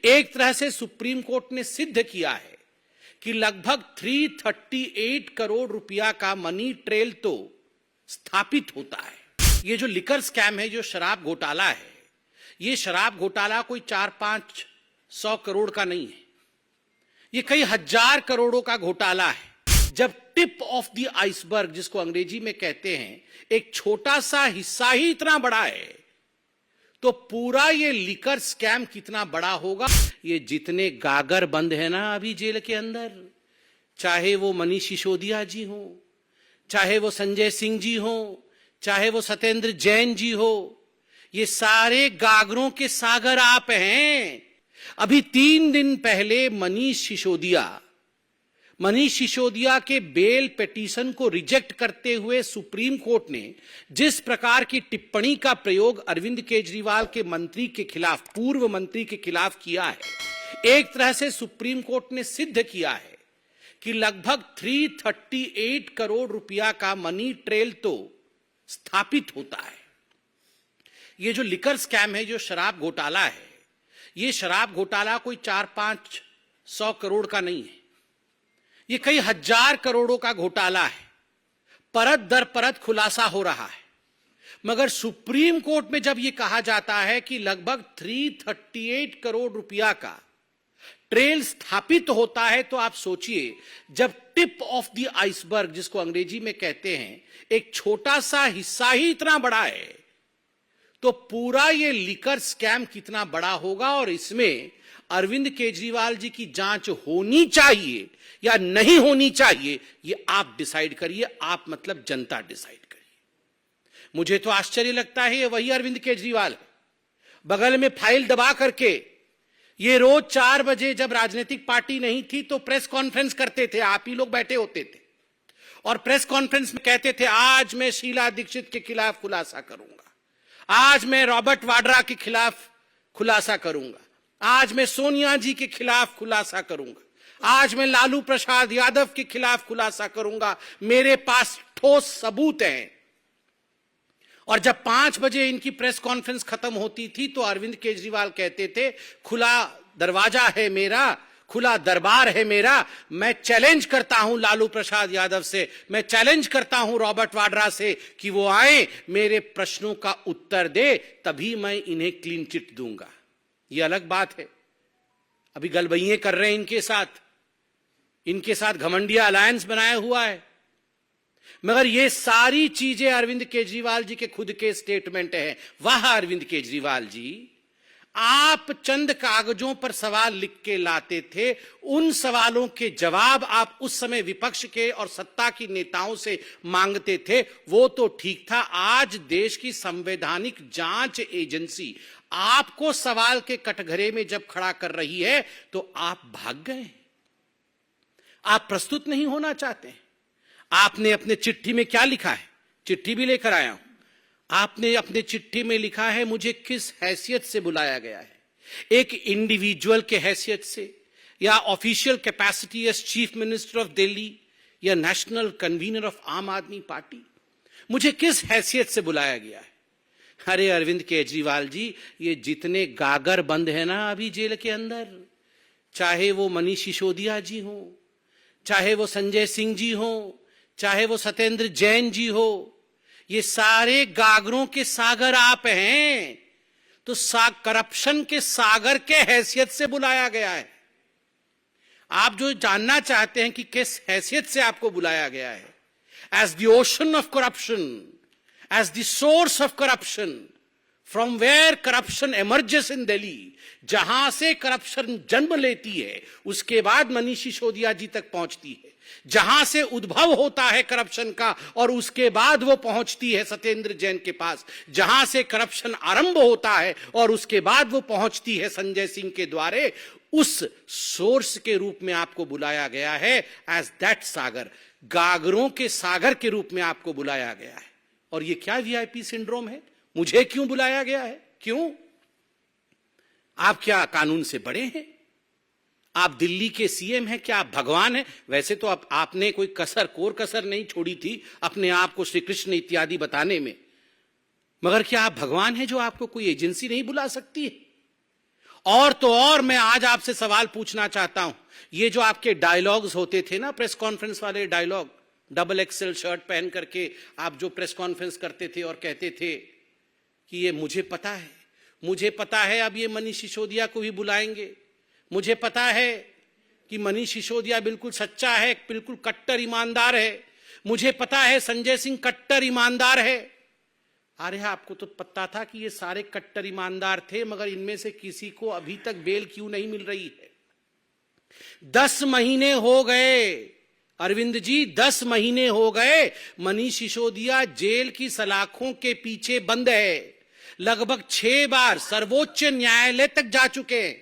एक तरह से सुप्रीम कोर्ट ने सिद्ध किया है कि लगभग 338 करोड़ रुपया का मनी ट्रेल तो स्थापित होता है। ये जो लिकर स्कैम है, जो शराब घोटाला है, ये शराब घोटाला कोई 400-500 करोड़ का नहीं है, ये कई हजार करोड़ों का घोटाला है। जब टिप ऑफ द आइसबर्ग, जिसको अंग्रेजी में कहते हैं, एक छोटा सा हिस्सा ही इतना बड़ा है, तो पूरा ये लिकर स्कैम कितना बड़ा होगा। ये जितने गागर बंद है ना अभी जेल के अंदर, चाहे वो मनीष सिसोदिया जी हो, चाहे वो संजय सिंह जी हो, चाहे वो सत्येंद्र जैन जी हो, ये सारे गागरों के सागर आप हैं। अभी 3 दिन पहले मनीष सिसोदिया के बेल पिटीशन को रिजेक्ट करते हुए सुप्रीम कोर्ट ने जिस प्रकार की टिप्पणी का प्रयोग अरविंद केजरीवाल के मंत्री के खिलाफ, पूर्व मंत्री के खिलाफ किया है, एक तरह से सुप्रीम कोर्ट ने सिद्ध किया है कि लगभग 338 करोड़ रुपया का मनी ट्रेल तो स्थापित होता है। ये जो लिकर स्कैम है, जो शराब घोटाला है, ये शराब घोटाला कोई 400-500 करोड़ का नहीं है, ये कई हजार करोड़ों का घोटाला है। परत दर परत खुलासा हो रहा है। मगर सुप्रीम कोर्ट में जब यह कहा जाता है कि लगभग 338 करोड़ रुपया का ट्रेल स्थापित होता है, तो आप सोचिए, जब टिप ऑफ द आइसबर्ग, जिसको अंग्रेजी में कहते हैं, एक छोटा सा हिस्सा ही इतना बड़ा है, तो पूरा ये लिकर स्कैम कितना बड़ा होगा। और इसमें अरविंद केजरीवाल जी की जांच होनी चाहिए या नहीं होनी चाहिए, ये आप डिसाइड करिए। आप मतलब जनता डिसाइड करिए। मुझे तो आश्चर्य लगता है, ये वही अरविंद केजरीवाल है, बगल में फाइल दबा करके ये रोज 4 बजे, जब राजनीतिक पार्टी नहीं थी तो प्रेस कॉन्फ्रेंस करते थे, आप ही लोग बैठे होते थे, और प्रेस कॉन्फ्रेंस में कहते थे, आज मैं शीला दीक्षित के खिलाफ खुलासा करूंगा, आज मैं रॉबर्ट वाड्रा के खिलाफ खुलासा करूंगा, आज मैं सोनिया जी के खिलाफ खुलासा करूंगा, आज मैं लालू प्रसाद यादव के खिलाफ खुलासा करूंगा, मेरे पास ठोस सबूत हैं। और जब 5 बजे इनकी प्रेस कॉन्फ्रेंस खत्म होती थी तो अरविंद केजरीवाल कहते थे, खुला दरवाजा है मेरा, खुला दरबार है मेरा, मैं चैलेंज करता हूं लालू प्रसाद यादव से, मैं चैलेंज करता हूं रॉबर्ट वाड्रा से कि वो आए, मेरे प्रश्नों का उत्तर दे, तभी मैं इन्हें क्लीन चिट दूंगा। ये अलग बात है, अभी गलबइये कर रहे हैं इनके साथ घमंडिया अलायंस बनाया हुआ है। मगर ये सारी चीजें अरविंद केजरीवाल जी के खुद के स्टेटमेंट हैं। वाह अरविंद केजरीवाल जी, आप चंद कागजों पर सवाल लिख के लाते थे, उन सवालों के जवाब आप उस समय विपक्ष के और सत्ता की नेताओं से मांगते थे, वो तो ठीक था। आज देश की संवैधानिक जांच एजेंसी आपको सवाल के कटघरे में जब खड़ा कर रही है तो आप भाग गए, आप प्रस्तुत नहीं होना चाहते। आपने अपने चिट्ठी में क्या लिखा है, चिट्ठी भी लेकर आया हूं, आपने अपने चिट्ठी में लिखा है, मुझे किस हैसियत से बुलाया गया है, एक इंडिविजुअल के हैसियत से, या official capacity as chief minister of Delhi, या नेशनल कन्वीनर ऑफ आम आदमी पार्टी, मुझे किस हैसियत से बुलाया गया है। अरे अरविंद केजरीवाल जी, ये जितने गागर बंद है ना अभी जेल के अंदर, चाहे वो मनीष सिसोदिया जी हो, चाहे वो संजय सिंह जी हो, चाहे वो सत्येंद्र जैन जी हो, ये सारे गागरों के सागर आप हैं। तो करप्शन के सागर के हैसियत से बुलाया गया है। आप जो जानना चाहते हैं कि किस हैसियत से आपको बुलाया गया है, as the ocean of corruption, as the source of corruption, from where corruption emerges in Delhi, जहां से करप्शन जन्म लेती है उसके बाद मनीष सिसोदिया जी तक पहुंचती है, जहां से उद्भव होता है करप्शन का और उसके बाद वो पहुंचती है सत्येंद्र जैन के पास, जहां से करप्शन आरंभ होता है और उसके बाद वो पहुंचती है संजय सिंह के द्वारे, उस सोर्स के रूप में आपको बुलाया गया है, एज दैट सागर, गागरों के सागर के रूप में आपको बुलाया गया है। और ये क्या वीआईपी सिंड्रोम है, मुझे क्यों बुलाया गया है, क्यों? आप क्या कानून से बड़े हैं? आप दिल्ली के सीएम हैं, क्या आप भगवान हैं? वैसे तो आपने कोई कोर कसर नहीं छोड़ी थी अपने आप को श्री कृष्ण इत्यादि बताने में, मगर क्या आप भगवान हैं जो आपको कोई एजेंसी नहीं बुला सकती है? और तो और मैं आज आपसे सवाल पूछना चाहता हूं, ये जो आपके डायलॉग्स होते थे ना, प्रेस कॉन्फ्रेंस वाले डायलॉग, डबल एक्सेल शर्ट पहन करके आप जो प्रेस कॉन्फ्रेंस करते थे और कहते थे कि ये मुझे पता है अब ये मनीष सिसोदिया को भी बुलाएंगे, मुझे पता है कि मनीष सिसोदिया बिल्कुल सच्चा है, बिल्कुल कट्टर ईमानदार है, मुझे पता है संजय सिंह कट्टर ईमानदार है। अरे आपको तो पता था कि ये सारे कट्टर ईमानदार थे, मगर इनमें से किसी को अभी तक बेल क्यों नहीं मिल रही है? 10 महीने हो गए अरविंद जी, 10 महीने हो गए मनीष सिसोदिया जेल की सलाखों के पीछे बंद है। लगभग 6 बार सर्वोच्च न्यायालय तक जा चुके हैं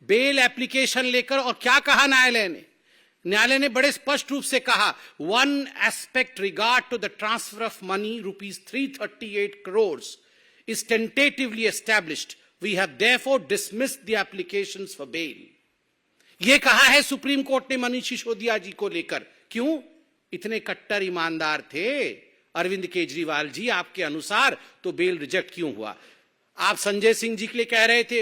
बेल एप्लीकेशन लेकर। और क्या कहा न्यायालय ने बड़े स्पष्ट रूप से कहा, one aspect regard to the transfer of money ₹338 crores is tentatively established. We have therefore dismissed the applications for bail. यह कहा है सुप्रीम कोर्ट ने मनीष सिसोदिया जी को लेकर। क्यों? इतने कट्टर ईमानदार थे अरविंद केजरीवाल जी आपके अनुसार, तो बेल रिजेक्ट क्यों हुआ? आप संजय सिंह जी के लिए कह रहे थे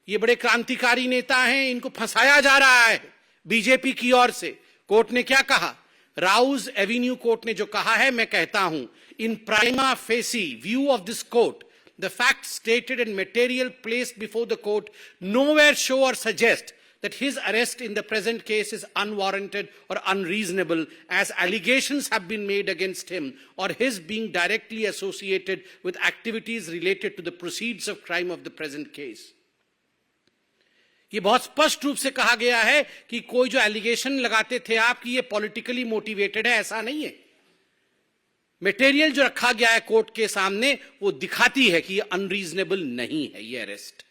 ये बड़े क्रांतिकारी नेता हैं, इनको फंसाया जा रहा है बीजेपी की ओर से। कोर्ट ने क्या कहा? राउज एवेन्यू कोर्ट ने जो कहा है, मैं कहता हूं, in prima facie view of this court the fact stated and material placed before the court nowhere show or suggest that his arrest in the present case is unwarranted or unreasonable, as allegations have been made against him or his being directly associated with activities related to the proceeds of crime of the present case. ये बहुत स्पष्ट रूप से कहा गया है कि कोई जो एलिगेशन लगाते थे आप कि ये पॉलिटिकली मोटिवेटेड है, ऐसा नहीं है। मटेरियल जो रखा गया है कोर्ट के सामने वो दिखाती है कि ये अनरीजनेबल नहीं है ये अरेस्ट।